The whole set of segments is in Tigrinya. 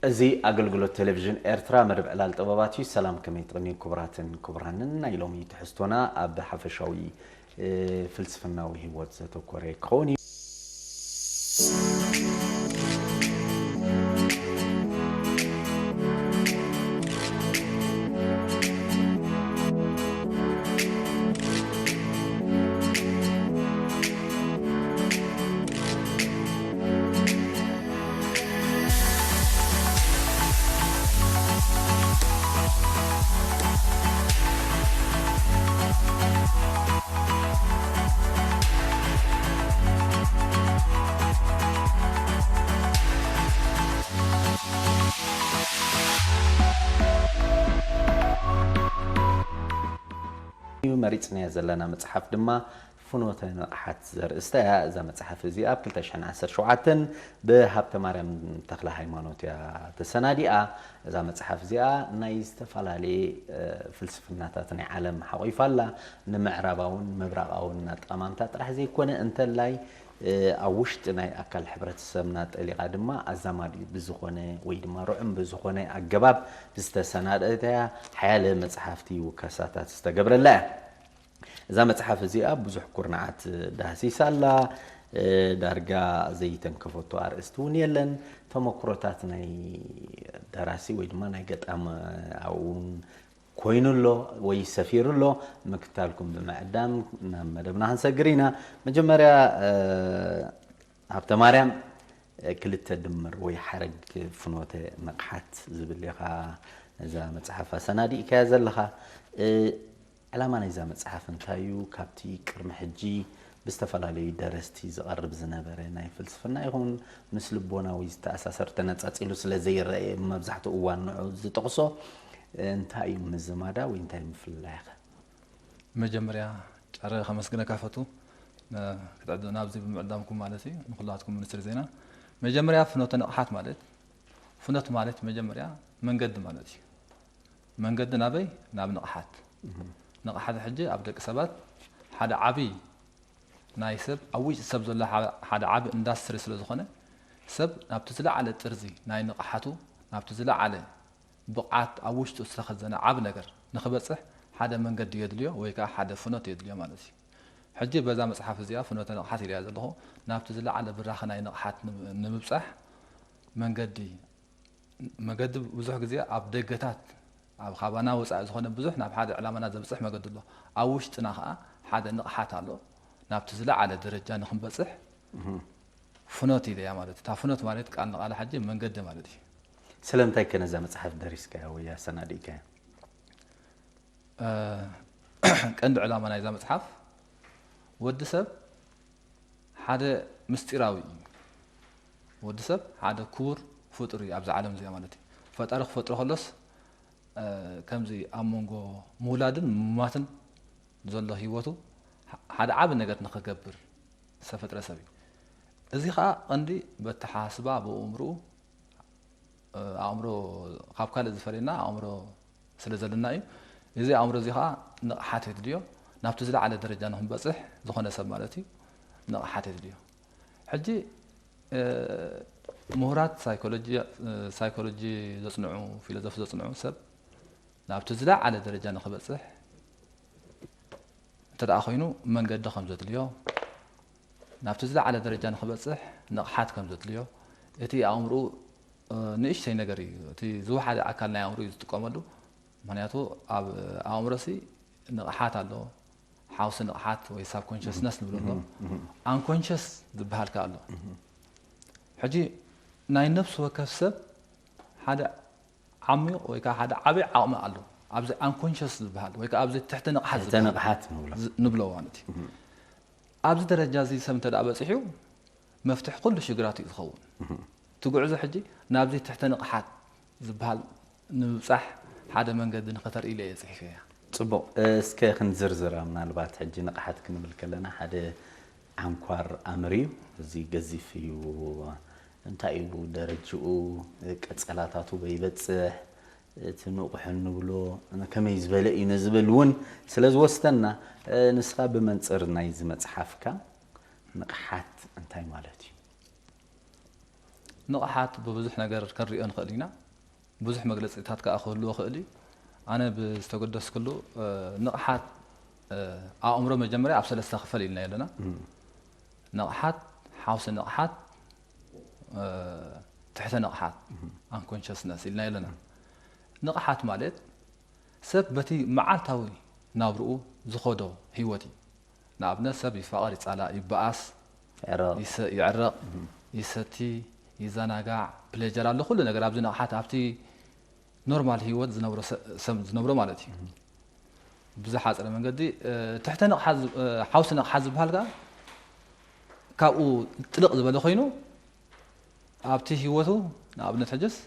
أزي أقلقلو التلفزيون إرترا مربع الطباباتي سلام كما يتغني كبرانن يلومي تحستونا أب حفشاوي فلسفنا وهي واتزاتو كوري كوني مريتنا زلنا متحف دما فنوت نقحت زرستها إذا متحف زياب كلتا شحن عسر شوعتن بهابت مريم تخلى هيمانوت يا تسنادية إذا متحف زيا نايز تفعلالي فلسفناتاتني عالم حوي فلا نمعرباون مبرقاون نتقامامتات رح زي يكون انت لاي أوشت ناي أكل حبرة السمنات اللي قادمة الزمالي بزخونة ويدما رعم بزخونة الجباب بستسنادتها حيال متحفتي وكاساتات استقبل الله إذا متحف زياب بزح كورنعات دهسي سالا درجة زي تنكفتو أرستون يلن تمكرتاتنا دراسي ويدما نايقت أم أو كوينو له ويسفير له مكتالكم بمعدام مدبنا هنسجرينا مجمرة هبت مريم كل التدمر ويحرق فنوته نقحت زبليها إذا متحف سنادي كذا لها على ما نزام متحف انتايو كابتي كرم حجي بستفعلي درستي زقرب زنابره ناي فلسفنا يكون مثل بونا ويستأسسر تنتصيلو سلازير مبزحته اوان زتقصو انتايو من الزمادا وانتايو في اللاخه مجمريا جاره خمس غنا كافتو كتعدو نابزي بمقدامكم مالتي نخلاتكم من زينا مجمريا فنوت نقحات مالت فنوت مالت مجمريا منقد مالتي منقد نابي ناب نقحات نقحات حجي ابدك سبات حدا عبي نايسب اويش سب زله حدا عبي اندستري سلا زخونه سب نابتزلا على طرزي ناي نقحاتو نابتزلا على بقعات اوشتو استخزنا عب نجر نخبصح حدا منقد يدليو ويكا حدا فنوت يدليو مالتي حجي بزا مصحف زيا فنوت نقحات يليا زلهو نابتزلا على براخ ناي نقحات نمبصح منقد بزح غزيا اب دغتات اب خابانا وصع زخونه بزح ناب حدا علامنا زبصح مقد له اوشتنا خا حدا نقحات الله نابتزلا على درجه نخنبصح فنوت يليا مالتي تا فنوت مالت قال نقال حجي منقد مالتي سلامتك كنا زي متحف دريسك ويا سناديك كند علامنا إذا متحف ود سب حدا مستيراوي ود سب حدا كور فطري أبز عالم زي مالتي فتارخ فطر خلص كم زي أمونغو مولادن ماتن زله هيوتو حدا عاب نجات نخجبر سفترة سبي إذا خا عندي بتحاسبه بأمره عمره خابكال زفرينا عمره سلزلنا إذا عمره زيها نقحات يدليو نابتزل على درجة نهم بصح زخنا سب مالتي نقحات يدليو حجي مهارات سايكولوجي زصنعو فيلسوف زصنعو سب نابتزل على درجة نخ بصح تداخينو من قد خمسة دليو نابتزل على درجة نخ بصح نقحات كم زتليو إتي عمره نيش شيء نجاري تي زو حد أكلنا عمره يستقاملو معناته عمرسي نقحات الله حاوس نقحات ويساب كونشسنس نقوله unconscious ذبحال كله حجي ناي نفس وكسب هذا عمي ويكا هذا عبي عام الله أبز unconscious ذبحال ويكا أبز تحت نقحات نبلو وانتي أبز درجة زي سمت الأبز يحيو مفتح كل شجراتي يتخون تقعد حجي نابزي تحت نقحات زبال نبصح حدا من قد نخطر إليه صحيح صبو اسكي خنزرزر من البات حجي نقحات كنبل كلنا حدا عنكوار أمري زي قزيفيو انتايو درجو كتصلاتاتو بيبصح تنقح نبلو انا كما يزبل ينزبلون سلاز وستنا نسخه بمنصر نايز مصحفكا نقحات انتاي مالتي نقحات ببزح نجار كريان خلينا بزح مجلس إتهاد كأخذ خلي أنا بستقدس كله نقحات عمره مجمرة أبصر استغفل لنا يلنا نقحات حاوس نقحات تحت نقحات unconsciousness لنا يلنا نقحات مالت سب بتي معالتاوي نابرؤ زخودو هيوتي نابنا سب يفقر على يبأس يعرق يستي يزناقع بليجر على كل نجار أبزنا نقحات أبتي نورمال هيوت زنبرو مالتي بزحات أنا من قدي تحت نقحات حاوس نقحات بهالجا كأو تلق زبالة خينو أبتي هيوتو نابنا تحجس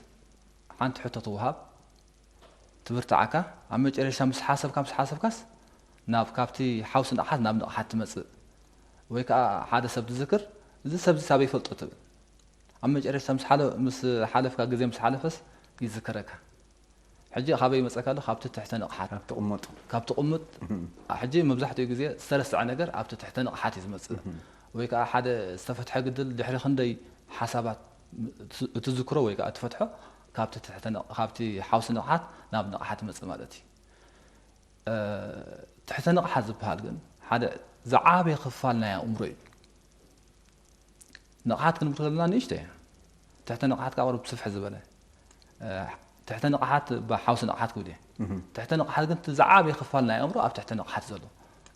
عن تحت توهاب تبرتعك عم تجريش مس حاسب كاس ناب كابتي حوس نقحات ناب نقحات تمص ويكا حدا سب تذكر زي سب سابي فلطت عم تجريش مس حالف كا غزي مس حالفس يذكرك حجي خابي مسكاله خابت تحت نقحات كابت قمط حجي مبزحتو غزي سرسع نجر ابت تحت نقحات يزمص ويكا حدا استفتح قدل دحري خندي حسابات تذكرو ويكا تفتحو كابت تحت خابتي حوس نقحات ناب نقحات مص مالتي تحت نقحات زبال كن حدا زعابي خفالنا يا عمري نقحات كن بتقولنا نيشته تحت نقحات كاور بصفح زباله تحت نقحات بحوس نقحات كودي تحت نقحات كنت زعابي خفالنا يا عمرو اب تحت نقحات زلو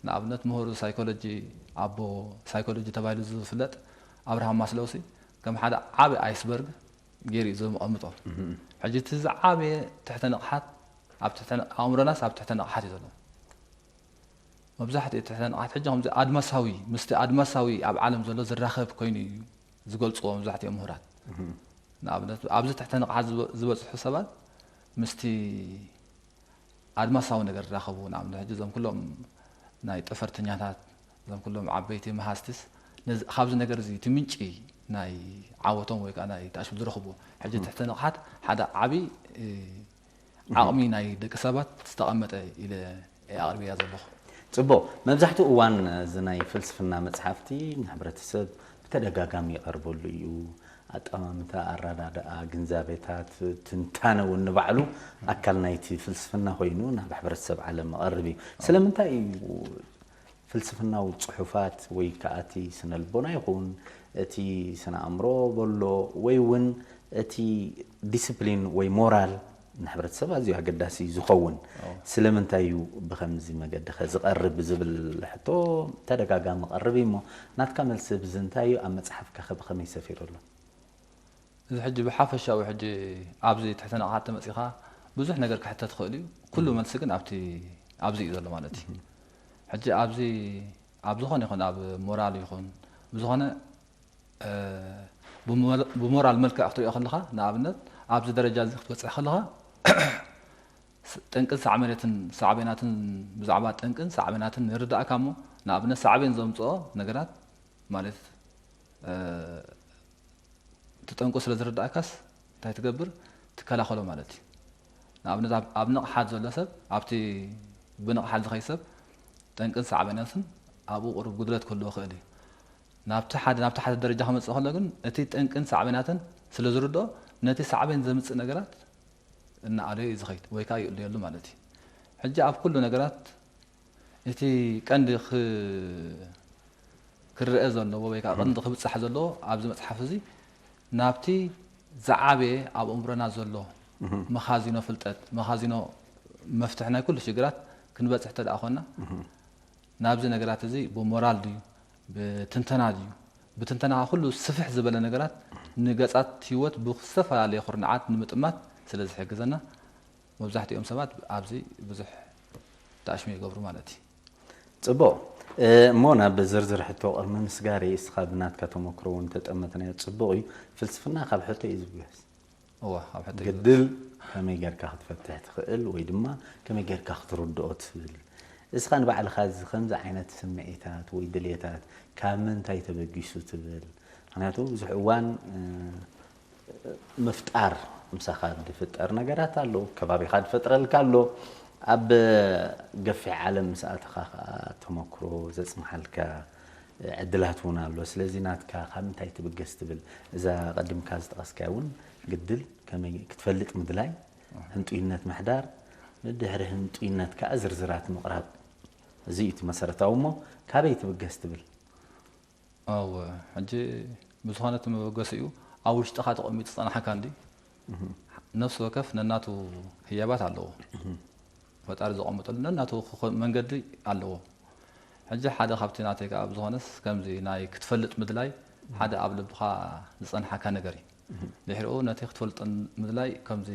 نابنت مهور سايكولوجي ابو سايكولوجي تبايل زفلت ابراهام ماسلوسي كم حدا عابي ايسبرغ جيري زي مقامطه حجي تزعابي تحت نقحات اب تحت عمرنا اب تحت نقحات يزلو مبزحت تحت نقحات حجهم زي ادمساوي مست ادمساوي اب عالم زلو زراخب كويني زغلصو مبزحت مهورات نابنت ابز تحت نقحات زبص حسابات مستي ادمساوي ነገር راخبو نعم حجي زم كلهم ناي طفرتኛታት زم كلهم عبيتي مهاستس خابز ነገር زي تمنጪ ناي عاوتهم ويكا ناي تاشو زرخبو حجي تحت نقحات حدا عبي عقمي ناي دق سبات تستقمط الى اقربيا زلخ ጽቦ መብዛሕትኡ እዋን ዝናይ ፍልስፍና መጽሓፍቲ ንሕብረተሰብ ብተደጋጋሚ ይቐርበሉ እዩ ኣጠማምታ ኣረዳድኣ ግንዛቤታት ትንታነው ንባዕሉ ኣካል ናይቲ ፍልስፍና ኮይኑ ናብ ሕብረተሰብ ዓለም መቐርብ እዩ ስለምንታይ እዩ ፍልስፍናዊ ጽሑፋት ወይ ከኣቲ ስነልቦና ይኹን እቲ ስነ ኣእምሮ በሎ ወይ እውን እቲ ዲስፕሊን ወይ ሞራል ንሕብረተሰብ ኣዝዩ ኣገዳሲ ዝኸውን ስለምንታይ እዩ ብኸምዚ መገዲ ዝቐርብ ዝብል ሕቶ ተደጋጋሚ ቀርብ እሞ ናትካ መልሲ ብዝንታይ እዩ ኣብ መጽሓፍካ ብኸመይ ሰፊሩ ኣሎ እዚ ሕጂ ብሓፈሻዊ ሕጂ ኣብዚ ትሕተ ነቕሓት ተመፂኻ ብዙሕ ነገር ክሕተት ትኽእል እዩ ኩሉ መልሲ ግን ኣብዚ እዩ ዘሎ ማለት እዩ ሕጂ ኣብዚ ኣብ ዝኾነ ይኹን ኣብ ሞራል ይኹን ብዝኾነ ብሞራል መልክዕ ክትሪኦ ከለኻ ንኣብነት ኣብዚ ደረጃ እዚ ክትበፅሕ ከለኻ ጠንቅን ሳዕቤናትን ብዛዕባ ጠንቅን ሳዕቤናትን ንርዳእካ እሞ ንኣብነት ሳዕቤን ዘምፅኦ ነገራት ማለት ትጠንቁ ስለ ዝርዳእካስ እንታይ ትገብር ትከላኸሎ ማለት እዩ ንኣብነት ኣብ ነቕሓት ዘሎ ሰብ ኣብቲ ብነቕሓት ዝኸይ ሰብ ጠንቅን ሳዕቤናትን ኣብኡ ቁርብ ጉድለት ክህልዎ ክእል እዩ ናብቲ ሓደ ደረጃ ክመፅእ ከሎ ግን እቲ ጠንቅን ሳዕቤናትን ስለ ዝርድኦ ነቲ ሳዕቤን ዘምፅእ ነገራት እናኣለዩ እዩ ዝኸይድ ወይ ከዓ ይእልየሉ ማለት እዩ ሕጂ ኣብ ኩሉ ነገራት እቲ ቀንዲ ክርአ ዘለዎ ወይ ከዓ ቀንዲ ክብፅሕ ዘለዎ ኣብዚ መፅሓፍ እዚ ናብቲ ዝዓበየ ኣብ እምሮና ዘሎ መኻዚኖ ፍልጠት መኻዚኖ መፍትሒ ናይ ኩሉ ሽግራት ክንበፅሕ ተደኣ ኮና ናብዚ ነገራት እዚ ብሞራል ድዩ ብትንተና ድዩ ብትንተና ኩሉ ስፍሕ ዝበለ ነገራት ንገጻት ህይወት ብዝተፈላለየ ኩርንዓት ንምጥማት ስለ ዝሕግዘና መብዛሕትኦም ሰባት ኣብዚ ብዙሕ ተኣሽሙ ይገብሩ ማለት እዩ ጽቡቕ እሞ ናብ ዝርዝር ሕቶ ቅድሚ ምስጋሪ እስኻ ብናትካ ተመክሮ እውን ተጠመትናዮ ጽቡቕ እዩ ፍልስፍና ካብ ሕቶ እዩ ዝብገስ እዋ ኣብ ሕቶ ግድል ከመይ ጌርካ ክትፈትሕ ትኽእል ወይ ድማ ከመይ ጌርካ ክትርድኦ ትብል እስኻ ንባዕልኻ ከምዚ ዓይነት ስምዒታት ወይ ድልየታት ካብ ምንታይ ተበጊሱ ትብል ምክንያቱ ብዙሕ እዋን ምፍጣር ምሳኻ ዝፍጠር ነገራት ኣሎ ከባቢኻ ዝፈጥረልካ ኣሎ ኣብ ገፊሕ ዓለም ምስኣትኻ ተመክሮ ዘፅምሓልካ ዕድላት እውን ኣሎ ስለዚ ናትካ ካብ እንታይ ትብገስ ትብል እዛ ቀድምካ ዝጠቐስካ እውን ግድል ከመይ ክትፈልጥ ምድላይ ህንጡይነት ምሕዳር ንድሕሪ ህንጡይነት ከዓ ዝርዝራት ምቕራብ እዚ እቲ መሰረታዊ እሞ ካበይ ትብገስ ትብል ኣው ሕጂ ብዝኾነ መበገሲ እዩ ኣብ ውሽጥኻ ተቐሚጡ ዝፀናሕካ እንዲ ነፍሲ ወከፍ ነናቱ ህያባት ኣለዎ ፈጣሪ ዘቐመጠሉ ነናቱ መንገዲ ኣለዎ ሕጂ ሓደ ካብቲ ናተይ ከዓ ብዝኾነስ ከምዚ ናይ ክትፈልጥ ምድላይ ሓደ ኣብ ልብኻ ዝፀንሓካ ነገር እዩ ድሕሪኡ ነቲ ክትፈልጥ ምድላይ ከምዚ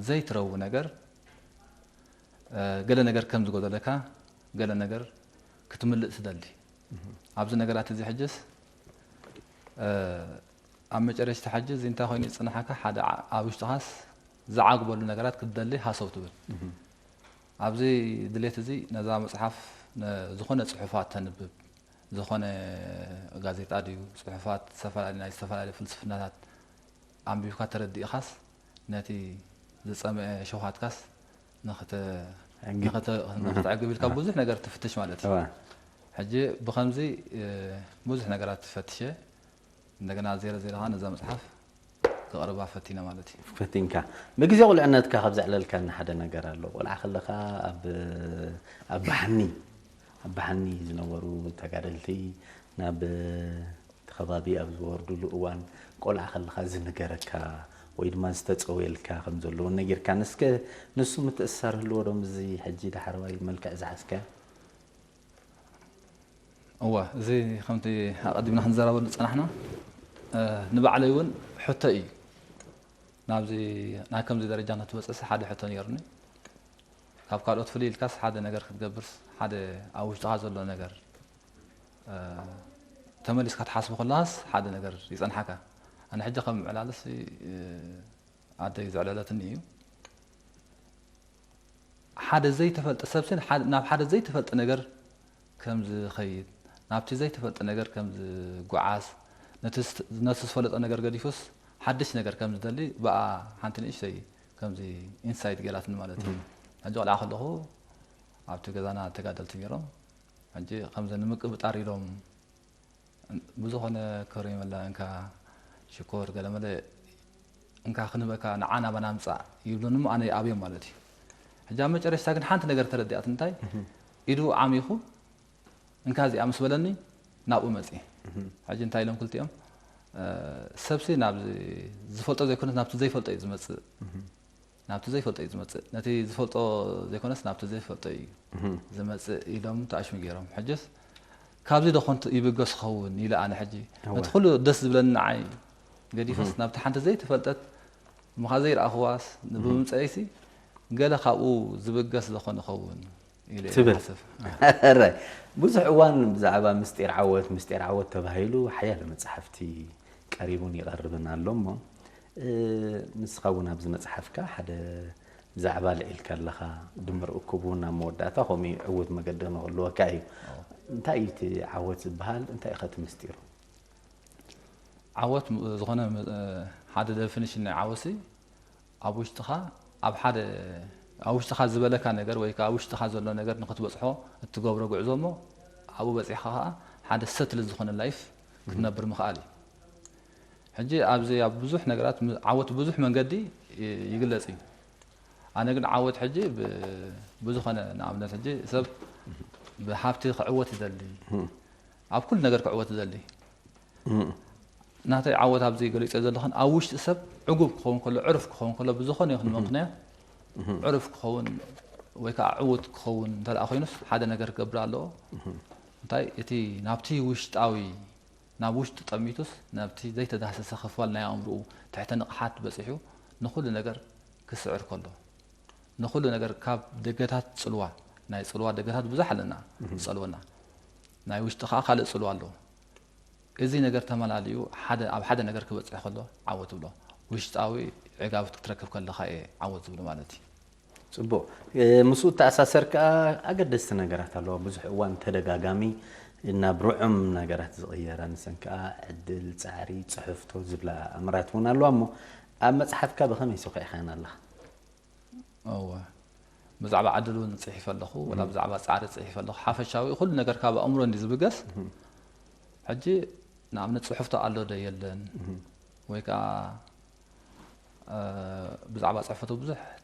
ዘይትረቡ ነገር ገለ ነገር ከም ዝጎደለካ ገለ ነገር ክትምልእ ትደሊ ኣብዚ ነገራት እዚ ሕጅስ ኣብ መጨረሽቲ ሕጂ እዚ እንታይ ኮይኑ ይፅንሓካ ሓደ ኣብ ውሽጥኻስ ዝዓግበሉ ነገራት ክትደሊ ሃሰብ ትብል ኣብዚ ድሌት እዚ ነዛ መፅሓፍ ዝኾነ ፅሑፋት ተንብብ ዝኾነ ጋዜጣ ድዩ ፅሑፋት ዝተፈላለዩ ፍልስፍናታት ኣንቢብካ ተረዲእኻስ ነቲ ዝፀምአ ሸውሃትካስ ንኽትዕግብ ኢልካ ብዙሕ ነገር ትፍትሽ ማለት እዩ ሕጂ ብከምዚ ብዙሕ ነገራት ትፈትሸ እንደገና ዜሮ ዜሮኻ ነዛ መፅሓፍ ክቕርባ ፈቲና ማለት እዩ ፈቲንካ ብግዜ ቁልዕነትካ ካብ ዘዕለልካ ሓደ ነገር ኣሎ ቆልዓ ከለኻ ኣብ ባሕኒ ዝነበሩ ተጋደልቲ ናብ ከባቢ ኣብ ዝወርዱሉ እዋን ቆልዓ ከለኻ ዝነገረካ ወይ ድማ ዝተፀወየልካ ከም ዘለዎ ነጊርካ ንሱ ምትእስሳር ህልዎ ዶም እዚ ሕጂ ዳሕረዋይ መልክዕ ዝሓዝካ እዋ እዚ ከምቲ ኣቐዲምና ክንዘራበሉ ፀናሕና ንባዕለይ እውን ሕቶ እዩ ናብዚ ናይ ከምዚ ደረጃ ንትበፅስ ሓደ ሕቶ ነይሩኒ ካብ ካልኦት ፍልይ ኢልካስ ሓደ ነገር ክትገብርስ ሓደ ኣብ ውሽጥኻ ዘሎ ነገር ተመሊስካ ትሓስቡ ከለኻስ ሓደ ነገር ይፀንሓካ ኣነ ሕጂ ከም ምዕላለስ ኣደይ ዝዕለለትኒ እዩ ሓደ ዘይተፈልጠ ሰብሲ ናብ ሓደ ዘይተፈልጠ ነገር ከም ዝኸይድ ናብቲ ዘይተፈልጠ ነገር ከም ዝጓዓዝ ነቲ ዝፈልጦ ነገር ገዲፉስ ሓድሽ ነገር ከም ዝደሊ በኣ ሓንቲ ንእሽተይ ከምዚ ኢንሳይት ገይራትኒ ማለት እዩ ሕጂ ቆልዓ ከለኹ ኣብቲ ገዛና ተጋደልቲ ነይሮም ሕጂ ከምዚ ንምቅብጣር ኢሎም ብዝኾነ ከረሜላ እንካ ሽኮር ገለመለ እንካ ክንበካ ንዓና ባና ምፃእ ይብሉን እሞ ኣነ ኣብዮም ማለት እዩ ሕጂ ኣብ መጨረሽታ ግን ሓንቲ ነገር ተረዲኣት እንታይ ኢዱ ዓሚኹ እንካ እዚኣ ምስ በለኒ ናብኡ መፅእ ሕጂ እንታይ ኢሎም ክልቲኦም ሰብሲ ናብ ዝፈልጦ ዘይኮነስ ናብቲ ዘይፈልጦ እዩ ዝመፅእ ናብቲ ዘይፈልጦ እዩ ዝመፅእ ነቲ ዝፈልጦ ዘይኮነስ ናብቲ ዘይፈልጦ እዩ ዝመፅእ ኢሎም ተኣሽሙ ገይሮም ሕጅስ ካብዚ ደኾን ይብገስ ክኸውን ኢለ ኣነ ሕጂ ነቲ ኩሉ ደስ ዝብለኒ ንዓይ ገዲፈስ ናብቲ ሓንቲ ዘይተፈልጠት ምኻ ዘይረኣኽዋስ ብምምፅአይሲ ገለ ካብኡ ዝብገስ ዝኾነ ይኸውን ኢለ ሓስብ ብዙሕ እዋን ብዛዕባ ምስጢር ዓወት ተባሂሉ ሓያሎ መፅሓፍቲ ቀሪቡን ይቐርብን ኣሎ እሞ ንስኻ እውን ኣብዚ መፅሓፍካ ሓደ ዛዕባ ልዒልካ ኣለኻ ድምር እኩብ እውን ኣብ መወዳእታ ከምኡ ዕውት መገዲ ንክህልወካ እዩ እንታይ እዩ እቲ ዓወት ዝበሃል እንታይ ኢኸ እቲ ምስጢሩ ዓወት ዝኾነ ሓደ ዴፊኒሽን ናይ ዓወሲ ኣብ ውሽጥኻ ኣብ ውሽጥኻ ዝበለካ ነገር ወይ ከዓ ኣብ ውሽጥኻ ዘሎ ነገር ንክትበፅሖ እትገብሮ ጉዕዞ እሞ ኣብኡ በፂሕኻ ከዓ ሓደ ሰትል ዝኾነ ላይፍ ክትነብር ምኽኣል እዩ ሕጂ ኣብዚ ኣብ ብዙሕ ነገራት ዓወት ብዙሕ መንገዲ ይግለጽ እዩ ኣነ ግን ዓወት ሕጂ ብዝኾነ ንኣብነት ሕጂ ሰብ ብሃብቲ ክዕወት ይደሊ ኣብ ኩሉ ነገር ክዕወት ይደሊ ናተይ ዓወት ኣብዚ ገሊፀ ዘለኹን ኣብ ውሽጢ ሰብ ዕጉብ ክኸውን ከሎ ዕሩፍ ክኸውን ከሎ ብዝኾነ ይኹን ምክንያት ዕሩፍ ክኸውን ወይ ከዓ ዕውት ክኸውን እንተደኣ ኮይኑስ ሓደ ነገር ክገብር ኣለዎ እንታይ እቲ ናብቲ ውሽጣዊ ናብ ውሽጢ ጠሚቱስ ናብቲ ዘይተዳሰሰ ክፋል ናይ ኣእምርኡ ትሕተ ንቕሓት በፂሑ ንኩሉ ነገር ክስዕር ከሎ ንኩሉ ነገር ካብ ደገታት ፅልዋ ናይ ፅልዋ ደገታት ብዙሕ ኣለና ዝፀልወና ናይ ውሽጢ ከዓ ካልእ ፅልዋ ኣለዎ እዚ ነገር ተመላልዩ ኣብ ሓደ ነገር ክበፅሕ ከሎ ዓወት ብሎ ውሽጣዊ ዕጋብት ክትረክብ ከለኻ እየ ዓወት ዝብሎ ማለት እዩ ፅቡቅ ምስኡ ተኣሳሰር ከዓ ኣገደስቲ ነገራት ኣለዋ ብዙሕ እዋን ተደጋጋሚ ናብ ርዑም ነገራት ዝቕየራ ንሰን ከዓ ዕድል ፃዕሪ ፅሕፍቶ ዝብላ ኣምራት እውን ኣለዋ እሞ ኣብ መፅሓፍካ ብኸመይ ሰኺዕኻን ኣለኻ እወ ብዛዕባ ዓድል እውን ፅሒፍ ኣለኹ ወላ ብዛዕባ ፃዕሪ ፅሒፍ ኣለኹ ሓፈሻዊ ኩሉ ነገር ካብ ኣእምሮ እንዲ ዝብገስ حجي نعم نتصحفته على ده يلن ويكا بزعبة صحفته بزح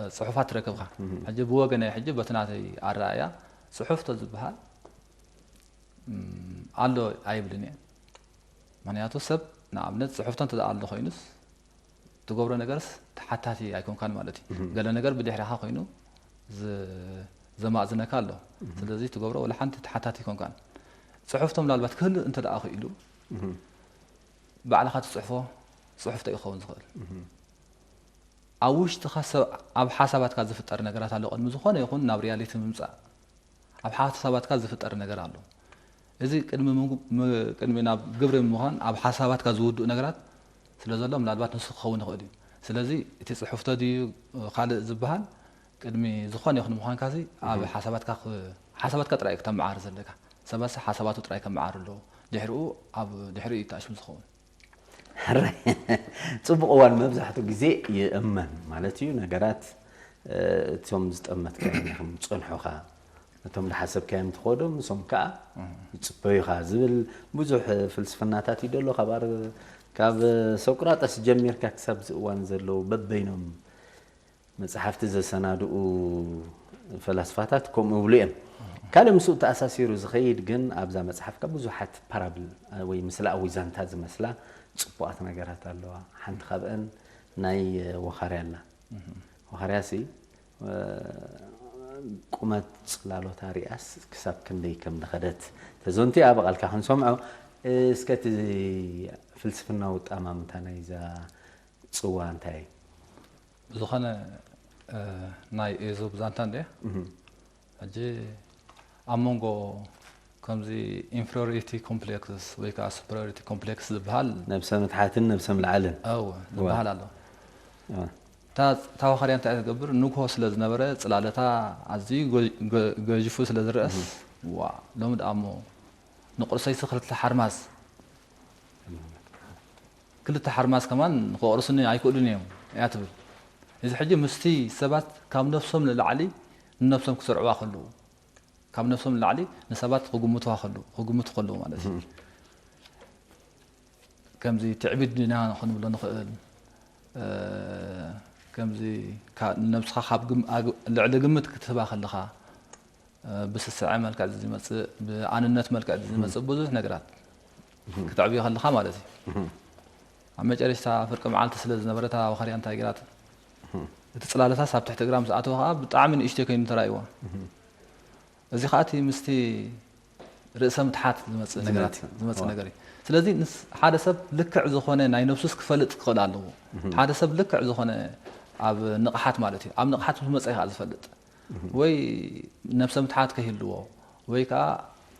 صحفات ركبها حجي بوجنا حجي بتناتي الرأية صحفته زبها على عيبلني معناته سب نعم نتصحفته أنت على خينس تقبل نجارس حتى يكون كان مالتي قال نجار بدي حرها خينو زما أزنا كله سلزي تقبله ولا حنت حتى يكون كان صحفتهم لالبات كل أنت لا أخي له بعد خاطر صحفته يخون زغل أوش تخص أب حسابات كذا في الطر نجارات على قد مزخون يكون نابريالي تممسع أب حسابات كذا في الطر نجار على إذا كلمة ناب قبر مهان أب حسابات كذا ود نجارات سلزلهم لالبات نسخ خون غادي سلزي تصحفته دي خالد زبهان كلمة زخون يكون مهان كذي أب حسابات كترأيك تم عارض لك سباس حساباته ترأيك معار له دحرو أب دحرو يتعش مزخون صبغ أول ما بزحته جزء يأمن مالتيو نجارات توم زتأمت كأنهم تصنحوها توم لحسب كام تخودم سمكة تصبيها زبل بزح فلسفناتات يدلو خبر كاب سقراطس جمير ككسب زوان زلو ببينهم مصحفت ز سنادو فلسفاتات كم وليم كان مسؤول تأساسي رزخيد جن أبزا مصحف كبزحت بارابل وي مثل أو زانتا زمثلا صبوات نجارات الله حنت خبئن ناي وخاريانا وخارياسي قمت صلالو تارياس كسب كندي كم دخدت تزونتي أبغى كهن سمعوا اسكت فلسفنا وتأمام تنايزا صوان تاي زخانة ناي إيزو بزانتان ده أجي أمونغو كمزي inferiority complexes ويكا superiority complexes بحال نفسهم تحاتن نفسهم العلن أو بحال الله تا وخريان تقبر نوكو سلز نبرة صلالتا عزي جوجفو سلز الرأس وا لو مدامو نقرصي سخرت الحرماس كل التحرماس كمان قرصني عيقولون يوم يعتبر إذا حجي مستي سبات كام نفسهم للعلي نفسهم كسرعوا خلو كام نفسهم للعلي نسبات قومتها خلو مالتي كم زي تعبد لنا خلنا ولا نخل كم زي نفسها خاب اللي قمت كتبها خلها بس الساعة مالك عزيز مس عن النت مالك عزيز مس بوزه نقرات كتعبي خلها مالتي عم جالس فرق معالت سلز نبرتها وخريان تايقرات تتصلالتها ساب تحت جرام ساعتها بطعم اشتكي من ترايوا زي خاطي مستي رأسهم تحت زمت نجاري سلازي نس حدا سب لكع زخانة ناي نفسس كفلت قلالو حدا سب لكع زخانة عب نقحات مالتي عب نقحات مس أي هذا فلت وي نفسهم تحت كهلوا وي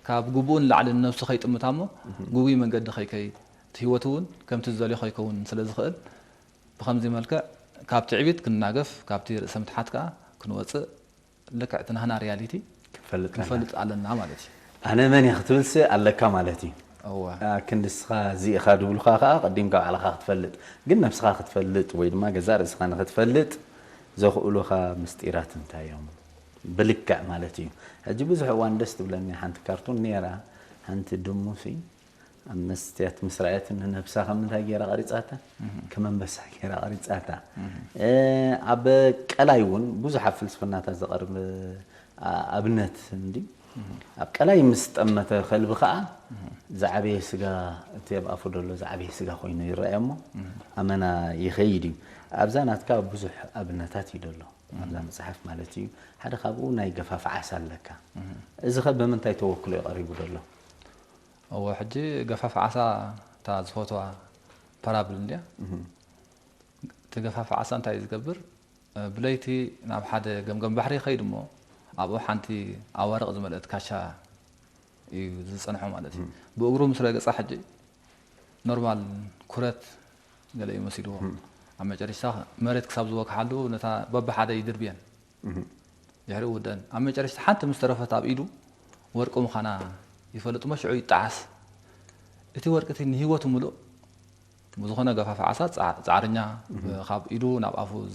كاب جبون لعل النفس خيط متامو جوي من قد خيكي تهوتون كم تزالي خيكون سلاز خل بخمسة ملكة كاب تعبيت كنا نقف كاب تير رأسهم تحت كنوص لكع تنهنا رياليتي كفلت على النعمالتي أنا من يختلس على كمالتي كندس زي خادو الخاخ قديم قال على خاخ تفلت قلنا بس خاخ تفلت ويد ما جزار إسخان تفلت زخوا خا مستيرات انتهى يوم بلكع مالتي أجيب زح وان دست بلني حنت كرتون نيرة حنت دموسي مستيات مسرعات إن نفسها من هاجيرة غريزاتها كمان بس هاجيرة غريزاتها عب كلايون بوزح فلسفنات زقرب أبنت عندي أبقى مستأمة خلب خاء زعبيه سجا تياب أفضل زعبيه سجا خوينا يرأيمه أمانة يخيدي أبزانات كاب بزح أبنتات يدلو أبزان صحف مالتي هذا خابونا يقفا فعسل لك إذا خب من تاي توكل قريب دلو هو حجي قفا فعسا تازفوتوا بارابل ديا تقفا فعسا أنت يزقبر بليتي نعم حدا جم بحري خيدمو أبو حنتي عوارق زملت كاشا يزصنحو مالتي بأقرو مسرق صحجي نورمال كرات قال لي مسيدو أما جريسا مرت كسب زوق حلو نتا باب حدا يدير بيان يحرق ودان أما جريسا حتى مسترفة تاب إيدو ورقو مخانا يفلط مشعو يتعس إتي ورقتي نهيوتو ملو مزخنا قفاف عسات زعرنيا خاب إيدو ناب أفو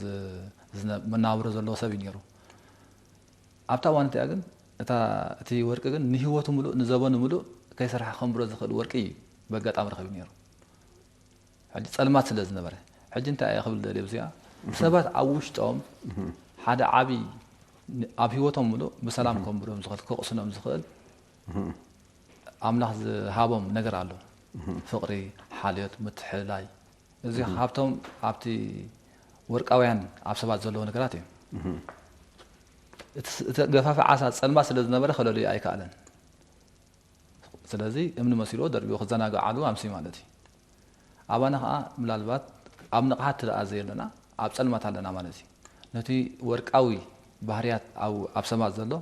مناور زلو سبين يرو أبتا وانت أجن أتا تي ورك أجن نهيوتو ملو نزبان ملو كيسرح خمبرو زخل ورقي بقطام رخب نيرو حج صلمات سلا زنبره حج انت اي خبل دلي بزيا سبات عوشتهم حدا عبي اب هيوتهم ملو بسلام خمبرو زخل كقسنهم زخل املاح هابهم نجر አለው ፍቅሪ ሓልዮት ምትሕላይ እዚ ካብቶም ኣብቲ ወርቃውያን ኣብ ሰባት ዘለዎ ነገራት እዩ እቲ ገፋፋ ዓሳ ጸልማ ስለ ዝነበረ ከለልዩ ኣይከኣለን ስለዚ እምኒ መሲሎ ደርቢኡ ክዘናግዓሉ ኣምሲ ማለት እዩ ኣባና ከዓ ምናልባት ኣብ ንቕሓት ትረአ ዘየለና ኣብ ጸልማት ኣለና ማለት እዩ ነቲ ወርቃዊ ባህርያት ኣብ ሰማት ዘሎ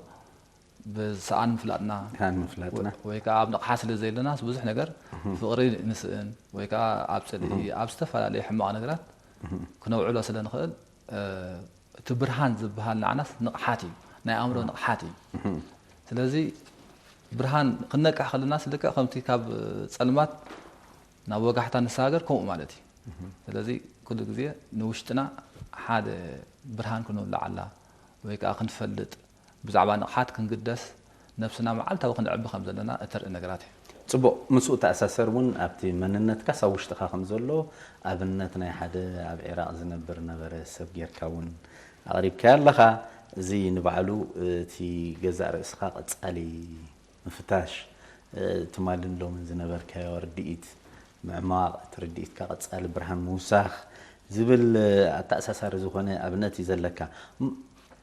بسان مفلاتنا كان مفلاتنا ويكا ابن حاصل زي لنا بزح نجر فقري نسئن ويكا ابصدي ابستفال عليه حماق نجرات كنوعلو سلا نخل تبرهان زبهال نعناس نقحاتي ناي امرو نقحاتي سلازي برهان قنقح خل الناس لك خمتي كاب صلمات نا وقحتا نساغر كوم مالتي سلازي كل غزيه نوشتنا حاد برهان كنو لعلا ويكا خنفلط بزعبا نقحات كنقدس نفسنا معلتا وخنعب خم زلنا اتر نغرات صبو مسو تاساسر ون ابتي مننت كساوشتخا خم زلو ابنت ناي حدا اب عراق زنبر نبر سب غيركاون قريب كالخا زي نبعلو تي جزاء راسخا قصالي مفتاش تمالن لو من زنبر كيورديت معمار ترديت كقصال برهان موساخ زبل تاساسر زخونه ابنتي زلكا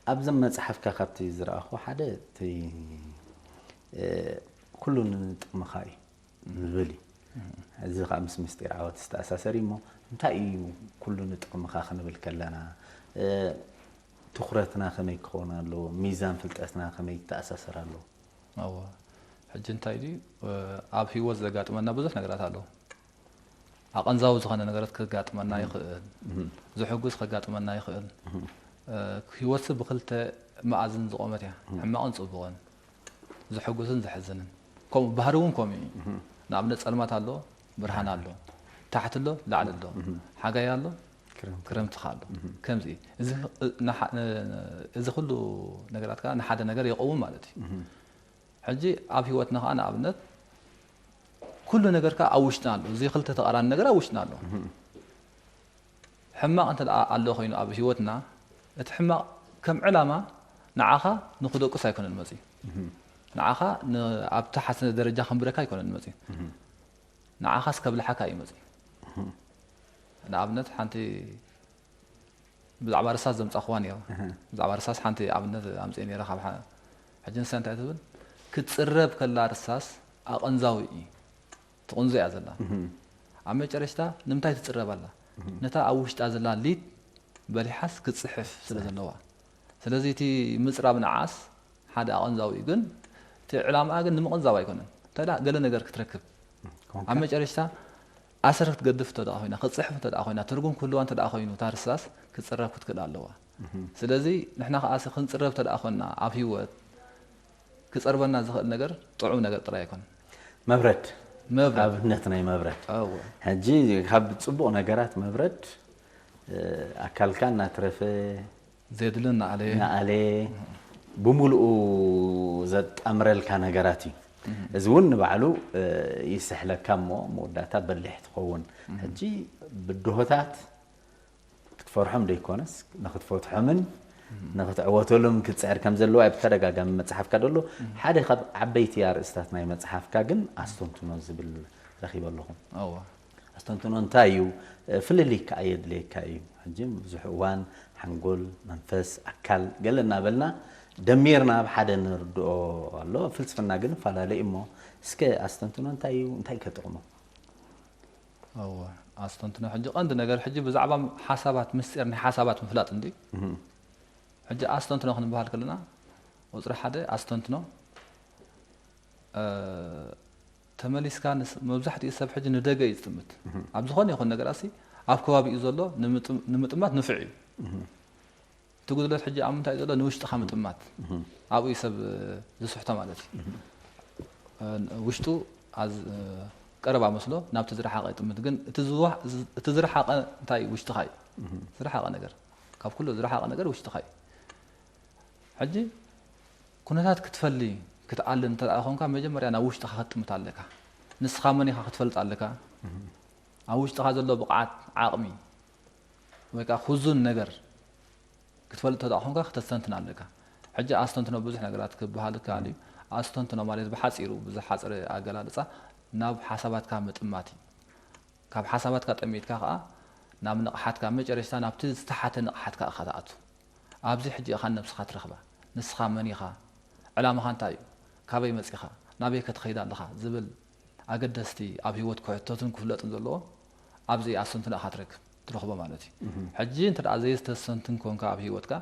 أبزم مصحفك خبتي زرأخو حدا تي كلن مخاي نبلي هذا خمس مستير عوات استأساسري مو انتاي كلن مخا خنبل كلنا تخرتنا خمي كونا له ميزان فلتاسنا خمي تأساسر له أو حج انتاي دي اب هي وز زغاطمنا بزح نغرات አለው አቀንዛው ዝኸነ ነገራት ከጋጥመና ይኽእል ዝሕጉስ ከጋጥመና ይኽእል ህይወት ብክልተ ማዕዝን ዝቆመት እያ ሕማቅን ጽቡቕን ዝሕጉስን ዝሕዝንን ከም ባህሪውን ከም እዩ ንኣብነት ጸልማት ኣሎ ብርሃን ኣሎ ታሕቲ ኣሎ ላዕሊ ኣሎ ሓጋይ ኣሎ ክረምቲ ኣሎ ከምዚ እዚ ኩሉ ነገራት ከዓ ንሓደ ነገር ይቀውም ማለት እዩ ሕጂ ኣብ ህይወትና ከዓ ንኣብነት ኩሉ ነገር ከዓ ኣብ ውሽጥና ኣሎ እዚ ክልተ ተቃራኒ ነገር ኣብ ውሽጥና ኣሎ ሕማቅ እንተ ኣሎ ኮይኑ ኣብ ህይወትና እቲ ሕማቅ ከም ዕላማ ንዓኻ ንኽደቁስ ኣይኮነን መፅእ ንዓኻ ኣብ ተሓሰነ ደረጃ ከምብረካ ኣይኮነን መፅእ ንዓኻ ስከብልሓካ እዩ መፅእ ንኣብነት ሓንቲ ብዛዕባ ርሳስ ዘምፃኽዋ ነይራ ብዛዕባ ርሳስ ሓንቲ ኣብነት ኣምፅአ ነይራ ካብ ሕጂ ንሳ እንታይ ትብል ክትፅረብ ከላ ርሳስ ኣቐንዛዊ እዩ ትቕንዞ እያ ዘላ ኣብ መጨረሽታ ንምንታይ ትፅረብ ኣላ ነታ ኣብ ውሽጣ ዘላ ሊድ በሊሓስ ክትፅሕፍ ስለ ዘለዋ ስለዚ እቲ ምፅራብ ንዓስ ሓደ ኣቐንዛዊ እዩ ግን እቲ ዕላማኣ ግን ንምቕንዛው ኣይኮነን እንተዳ ገለ ነገር ክትረክብ ኣብ መጨረሽታ ኣሰር ክትገድፍ ተደኣ ኮይና ክትፅሕፍ ተደኣ ኮይና ትርጉም ክህልዋ እንተደኣ ኮይኑ እታ ርሳስ ክትፅረብ ክትክእል ኣለዋ ስለዚ ንሕና ከዓ ክንፅረብ ተደኣ ኮይና ኣብ ህይወት ክፀርበና ዝኽእል ነገር ጥዑም ነገር ጥራይ ኣይኮነን መብረድ ኣብነት ናይ መብረድ ሕጂ ካብ ፅቡቕ ነገራት መብረድ ኣካልካ እናትረፈ ዘድልን ናኣለ ብምሉኡ ዘጣምረልካ ነገራት እዩ እዚ እውን ንባዕሉ ይስሕለካ እሞ መወዳእታ በሊሕ ትኸውን ሕጂ ብድሆታት ክትፈርሖም ደይኮነስ ንክትፈትሖምን ንክትዕወተሎም ክትፅዕር ከም ዘለዋ ብተደጋጋሚ መፅሓፍካ ደሎ ሓደ ካብ ዓበይቲ ኣርእስታት ናይ መፅሓፍካ ግን ኣስተንትኖ ዝብል ረኺበ ኣለኹም ኣስተንትኖ እንታይ እዩ ፍልልይካ የድልየካ እዩ ሕጂ ብዙሕ እዋን ሓንጎል መንፈስ ኣካል ገለ እናበልና ደሚርና ብሓደ ንርድኦ ኣሎ ፍልስፍና ግን ፈላለዩ እሞ እስከ ኣስተንትኖ እንታይ እዩ እንታይ ከጥቕሞ ኣስተንትኖ ሕጂ ቀንዲ ነገር ሕጂ ብዛዕባ ሓሳባት ምስጢር ናይ ሓሳባት ምፍላጥ እንዲ ሕጂ ኣስተንትኖ ክንበሃል ከለና ቁፅሪ ሓደ ኣስተንትኖ ተመሊስካ መብዛሕትኡ ሰብ ሕጂ ንደገ እዩ ዝጥምት ኣብ ዝኾነ ይኹን ነገር ኣሲ ኣብ ከባቢኡ ዘሎ ንምጥማት ንፍዕ እዩ እቲ ጉድለት ሕጂ ኣብ ምንታይ ዘሎ ንውሽጥኻ ምጥማት ኣብኡ ሰብ ዝስሕቶ ማለት እዩ ውሽጡ ቀረባ መስሎ ናብቲ ዝረሓቐ ይጥምት ግን እቲ ዝረሓቐ እንታይ ውሽጥኻ እዩ ዝረሓቐ ነገር ካብ ኩሉ ዝረሓቐ ነገር ውሽጥኻ እዩ ሕጂ ኩነታት ክትፈሊ ክትዓልን እንተደኣ ኮንካ መጀመርያ ናብ ውሽጥኻ ክትጥምት ኣለካ ንስኻ መን ኢኻ ክትፈልጥ ኣለካ ኣብ ውሽጥኻ ዘሎ ብቕዓት ዓቕሚ ወይ ከዓ ክዙን ነገር ክትፈልጥ እንተደኣ ኮንካ ክተስተንትን ኣለካ ሕጂ ኣስተንትኖ ብዙሕ ነገራት ክበሃል ከኣል እዩ ኣስተንትኖ ማለት ብሓፂሩ ብዝሓፅረ ኣገላልፃ ናብ ሓሳባትካ ምጥማት እዩ ካብ ሓሳባትካ ጠሚትካ ከዓ ናብ ንቕሓትካ መጨረሻ ናብቲ ዝተሓተ ንቕሓትካ ኢኻ ትኣቱ ኣብዚ ሕጂ ኢኻ ነብስኻ ትረኽባ ንስኻ መን ኢኻ ዕላማኻ እንታይ እዩ ካበይ መፂኻ ናበይ ክትኸይድ ኣለኻ ዝብል ኣገደስቲ ኣብ ሂወት ክሕተቱን ክፍለጥን ዘለዎ ኣብዚ ኣስተንትኖ ኢኻ ትረኽቦ ማለት እዩ ሕጂ እንተደኣ ዘይተስተንትን ኮንካ ኣብ ሂወትካ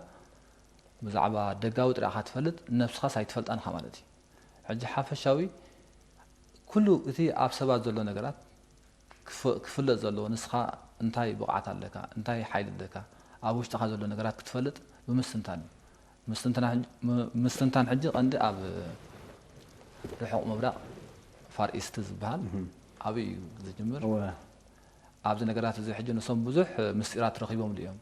ብዛዕባ ደጋዊ ጥራይ ኢኻ ትፈልጥ ነብስኻ ሳይትፈልጣን ኢኻ ማለት እዩ ሕጂ ሓፈሻዊ ኩሉ እቲ ኣብ ሰባት ዘሎ ነገራት ክፍለጥ ዘለዎ ንስኻ እንታይ ብቕዓት ኣለካ እንታይ ሓይሊ ኣለካ ኣብ ውሽጥኻ ዘሎ ነገራት ክትፈልጥ ብምስትንታን እዩ ምስትንታን ሕጂ ቀንዲ ኣብ ርሑቕ ምብራቕ ፋርኢስቲ ዝበሃል ኣብይ እዩ ዝጅምር ኣብዚ ነገራት እዚ ሕጂ ንሶም ብዙሕ ምስጢራት ረኺቦም እዮም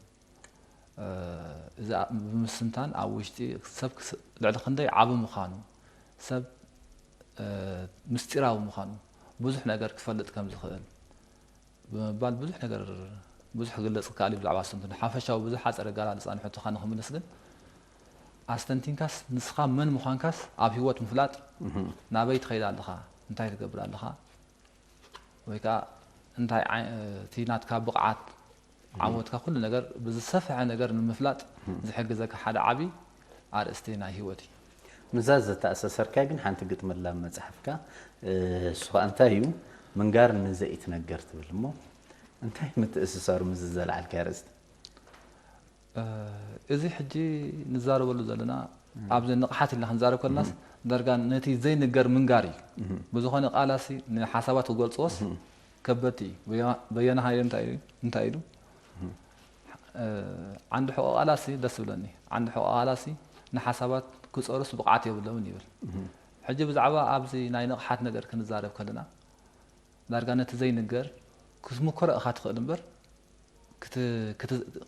እዚ ብምስትንታን ኣብ ውሽጢ ሰብ ልዕሊ ክንደይ ዓብ ምዃኑ ሰብ ምስጢራዊ ምዃኑ ብዙሕ ነገር ክፈልጥ ከም ዝኽእል ብምባል ብዙሕ ነገር ብዙሕ ክግለጽ ከኣል ብዛዕባ ኣስተንትኖ ሓፈሻዊ ብዙሕ ሓፀረ ኣገላልፃ ንሕቶኻ ንኽምልስ ግን ኣስተንቲንካስ ንስኻ መን ምዃንካስ ኣብ ሂወት ምፍላጥ ናበይ ትኸይድ ኣለኻ እንታይ ትገብር ኣለኻ ወይ ከዓ እንታይ እቲ ናትካ ብቕዓት ዓወትካ ኩሉ ነገር ብዝሰፍሐ ነገር ንምፍላጥ ዝሕግዘካ ሓደ ዓብይ ኣርእስቲ ናይ ሂወት እዩ ምዛዝ ዘተኣሳሰርካ ግን ሓንቲ ግጥመላ መፅሓፍካ እሱ ከዓ እንታይ እዩ ምንጋር ንዘይትነገር ትብል እሞ እንታይ ምትእስሳሩ ምስ ዘለዓልካ ኣርእስቲ እዚ ሕጂ ንዛረበሉ ዘለና ኣብዚ ንቕሓት ኢልና ክንዛረብ ከለናስ ዳርጋ ነቲ ዘይንገር ምንጋር እዩ ብዝኾነ ቃላሲ ንሓሳባት ክገልፅዎስ ከበድቲ እዩ በየና ሃይለ እንታይ ኢሉ ዓንዲ ሕቆ ቃላሲ ደስ ብለኒ ዓንዲ ሕቆ ቃላሲ ንሓሳባት ክፀርስ ብቕዓት የብሎምን ይብል ሕጂ ብዛዕባ ኣብዚ ናይ ንቕሓት ነገር ክንዛረብ ከለና ዳርጋ ነቲ ዘይንገር ክትምኮሮ ኢኻ ትኽእል እምበር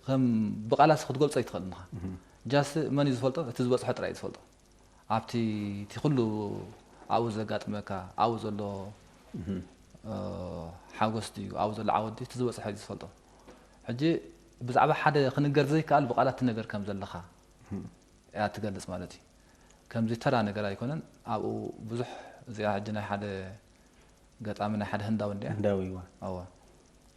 ከም ብቃላሲ ክትገልፆ ኣይትኽእልን ኢኻ ጃስ መን እዩ ዝፈልጦ እቲ ዝበፅሖ ጥራይ እዩ ዝፈልጦ ኣብቲ እቲ ኩሉ ኣብኡ ዘጋጥመካ ኣብኡ ዘሎ ሓጎስ ድዩ ኣብኡ ዘሎ ዓወት ድዩ እቲ ዝበፅሖ እዩ ዝፈልጦ ሕጂ ብዛዕባ ሓደ ክንገር ዘይከኣል ብቃላት ነገር ከም ዘለኻ እያ ትገልፅ ማለት እዩ ከምዚ ተራ ነገር ኣይኮነን ኣብኡ ብዙሕ እዚኣ ሕጂ ናይ ሓደ ገጣሚ ናይ ሓደ ህንዳዊ እንድያ ህንዳዊ እዋ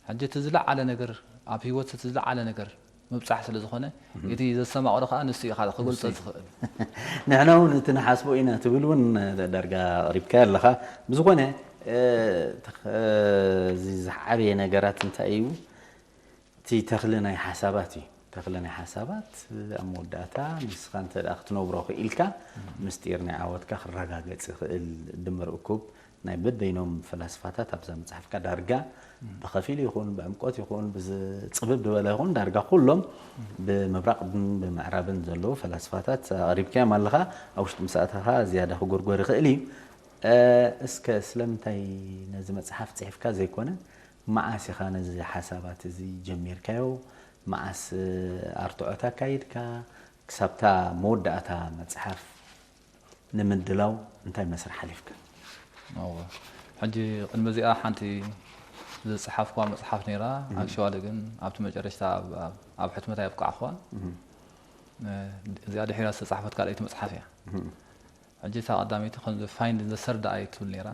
ሕጂ እቲ ዝለዓለ ነገር ኣብ ሂወት እቲ ዝለዓለ ነገር ምብፃሕ ስለ ዝኾነ እቲ ዘሰማቕሮ ከዓ ንሱ ኢኻ ክገልፆ ዝኽእል ንሕና እውን እቲ ንሓስቦ ኢና ትብል እውን ዳርጋ ቀሪብካ ኣለኻ ብዝኾነ እዚ ዝዓበየ ነገራት እንታይ እዩ እቲ ተኽሊ ናይ ሓሳባት እዩ ተኽሊ ናይ ሓሳባት ኣብ መወዳእታ ንስኻ እንተ ደኣ ክትነብሮ ክኢልካ ምስጢር ናይ ዓወትካ ክረጋገፅ ይኽእል ድምር እኩብ ናይ በበይኖም ፈላስፋታት ኣብዛ መፅሓፍካ ዳርጋ ብኸፊል ይኹን ብዕምቆት ይኹን ብፅብብ ዝበለ ይኹን ዳርጋ ኩሎም ብምብራቕን ብምዕራብን ዘለዉ ፈላስፋታት ኣቕሪብካዮም ኣለኻ ኣብ ውሽጢ ምስኣተኻ ዝያዳ ክጎርጎር ይኽእል እዩ እስከ ስለምንታይ ነዚ መፅሓፍ ፅሒፍካ ዘይኮነ መዓስ ኢኻ ነዚ ሓሳባት እዚ ጀሚርካዮ መዓስ ኣርትዖታ ካይድካ ክሳብታ መወዳእታ መፅሓፍ ንምድላው እንታይ መስርሕ ሓሊፍካ ሕጂ ቅድሚ እዚኣ ሓንቲ ዝፅሓፍኳ መፅሓፍ ነይራ ኣክሸዋሊ ግን ኣብቲ መጨረሽታ ኣብ ሕትመታ የብቃዕ ኳ እዚኣ ድሒራ ዝተፃሕፈት ካልአይቲ መፅሓፍ እያ ሕጂ እታ ቀዳመይቲ ከምዚ ፋይንድ ዘ ሰርድ ኣይ ትብል ነይራ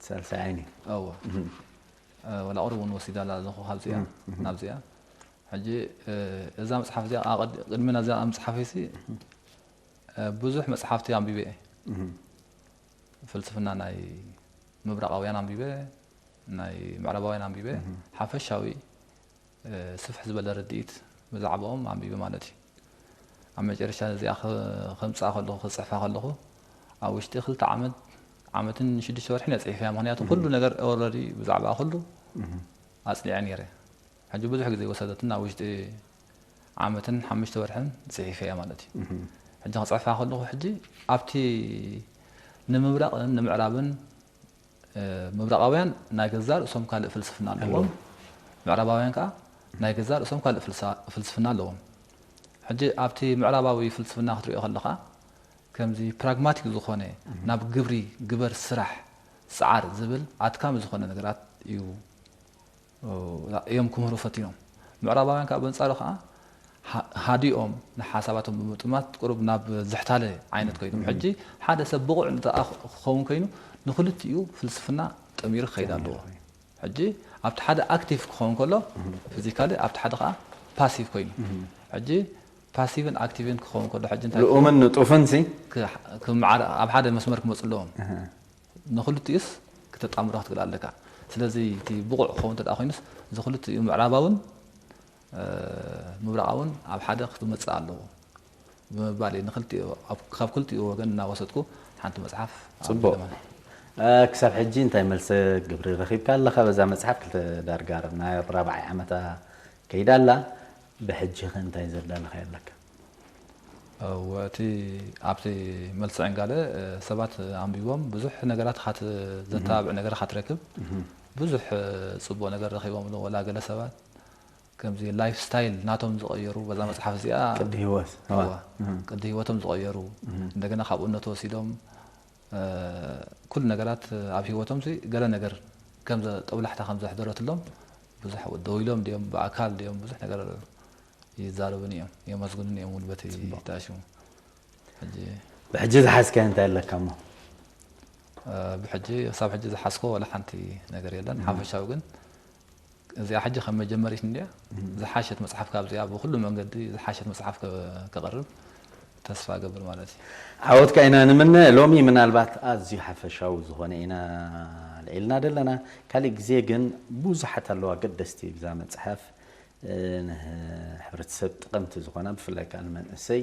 ሳልሳይ ዓይኒ እወ ወላ ቁሩብ እውን ወሲዳላ ዘለኹ ካብዚኣ ናብዚኣ ሕጂ እዛ መፅሓፍ እዚኣ ቅድሚና እዚኣ መፅሓፈሲ ብዙሕ መፅሓፍቲ ኣንቢበ እየ ፍልስፍና ናይ ምብራቃውያን ኣንቢበ ናይ ምዕራባውያን ኣንቢበ ሓፈሻዊ ስፍሕ ዝበለ ርድኢት ብዛዕባኦም ኣንቢበ ማለት እዩ ኣብ መጨረሻ እዚኣ ከምፃእ ከለኹ ክፅሕፋ ከለኹ ኣብ ውሽጢ 2 ዓመትን 6 ወርሒ ነፅሒፈ እያ ምክንያቱ ኩሉ ነገር ኦልሬዲ ብዛዕባ ኩሉ ኣፅሊዐ ነይረ ሕጂ ብዙሕ ግዜ ወሰደትን ኣብ ውሽጢ ዓመትን 5 ወርሕን ፅሒፈ እያ ማለት እዩ ሕጂ ክፅሕፋ ከለኹ ሕጂ ኣብቲ ንምብራቕን ንምዕራብን ምብራቃውያን ናይ ገዛ ርእሶም ካልእ ፍልስፍና ኣለዎም ምዕራባውያን ከዓ ናይ ገዛ ርእሶም ካልእ ፍልስፍና ኣለዎም ሕጂ ኣብቲ ምዕራባዊ ፍልስፍና ክትሪኦ ከለኻ ከምዚ ፕራግማቲክ ዝኾነ ናብ ግብሪ ግበር ስራሕ ሰዓር ዝብል ኣትካም ዝኾነ ነገራት እዩ እዮም ክምህሩ ፈቲኖም ምዕራባውያን ካብ በንጻሩ ከዓ ሃዲኦም ንሓሳባቶም ብምጥማት ቁሩብ ናብ ዝሕታለ ዓይነት ኮይኖም ሕጂ ሓደ ሰብ ብቑዕ ክኸውን ኮይኑ ንኽልቲኡ ፍልስፍና ጠሚሩ ክኸይድ ኣለዎ ሕጂ ኣብቲ ሓደ ኣክቲቭ ክኸውን ከሎ ፊዚካሊ ኣብቲ ሓደ ከዓ ፓሲቭ ኮይኑ ሕጂ ፓሲቭን ኣክቲቭን ክኸውን ከሎ ሕጂ እንታይ ልኡምን ንጡፍን ሲ ኣብ ሓደ መስመር ክመፁ ኣለዎም ንኽልቲኡስ ክተጣምሮ ክትክእል ኣለካ ስለዚ እቲ ብቑዕ ክኸውን ተደኣ ኮይኑስ ዝኽልቲኡ ምዕራባውን ምብራቃውን ኣብ ሓደ ክትመፅእ ኣለዎ ብምባል ንኽልቲኡ ካብ ክልቲኡ ወገን እናወሰድኩ ሓንቲ መፅሓፍ ፅቡቅ ክሳብ ሕጂ እንታይ መልሲ ግብሪ ረኺብካ ኣለኻ በዛ መፅሓፍ ክልተ ዳርጋ ናይ 4 ዓመታ ከይዳ ኣላ ብሕጂ ኸ እንታይ ዘዳለኸ ኣለካ ወቲ ኣብቲ መልሲ ዕንጋለ ሰባት ኣንቢቦም ብዙሕ ነገራት ዘተባብዕ ነገር ካትረክብ ብዙሕ ፅቡቅ ነገር ረኺቦም ወላ ገለ ሰባት ከምዚ ላይፍ ስታይል ናቶም ዝቀየሩ በዛ መፅሓፍ እዚኣ ቅዲ ህይወቶም ዝቀየሩ እንደገና ካብኡ ነተወሲዶም ኩል ነገራት ኣብ ህይወቶም ገለ ነገር ከም ጠብላሕታ ከም ዘሕደረትሎም ብዙሕ ደው ኢሎም ድዮም ብኣካል ድዮም ብዙሕ ነገር ይዛረቡን እዮም የመስግኑን እዮም ውልበቲ ተኣሽሙ ብሕጂ ዝሓዝከ እንታይ ኣለካ እሞ ብሕጂ ሳብ ሕጂ ዝሓዝኮ ወላ ሓንቲ ነገር የለን ሓፈሻዊ ግን እዚኣ ሕጂ ከም መጀመሪት እንድያ ዝሓሸት መፅሓፍ ካብዚኣ ብኩሉ መንገዲ ዝሓሸት መፅሓፍ ከቕርብ ተስፋ ገብር ማለት እዩ ዓወትካ ኢና ንምነ ሎሚ ምናልባት ኣዝዩ ሓፈሻዊ ዝኾነ ኢና ልዒልና ደለና ካሊእ ግዜ ግን ብዙሓት ኣለዋ ገደስቲ ብዛ መፅሓፍ ንሕብረተሰብ ጥቕምቲ ዝኾና ብፍላይ ከዓ ንመንእሰይ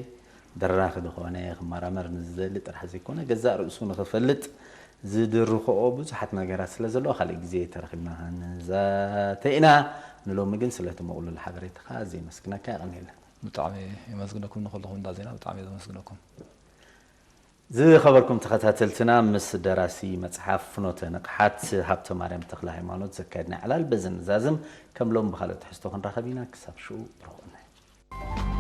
ደራኺ ዝኾነ ክመራመር ንዝደሊ ጥራሕ ዘይኮነ ገዛእ ርእሱ ንኽፈልጥ ዝድርኽኦ ብዙሓት ነገራት ስለ ዘለዎ ካሊእ ግዜ ተረኺብና ንዛተኢና ንሎሚ ግን ስለተመቕሉሉ ሓበሬታኻ ዘይመስግነካ ይቐኒየለን ብጣዕሚ የመስግነኩም ንኹልኩም እንዳዜና ብጣዕሚ ዘመስግነኩም ዝኸበርኩም ተኸታተልትና ምስ ደራሲ መፅሓፍ ፍኖተ ንቕሓት ሃብተ ማርያም ተክለ ሃይማኖት ዘካየድና ዕላል በዝንዛዝም ከም ሎም ብካልኦት ትሕዝቶ ክንራኸብ ኢና ክሳብ ሽኡ ብርኽኡና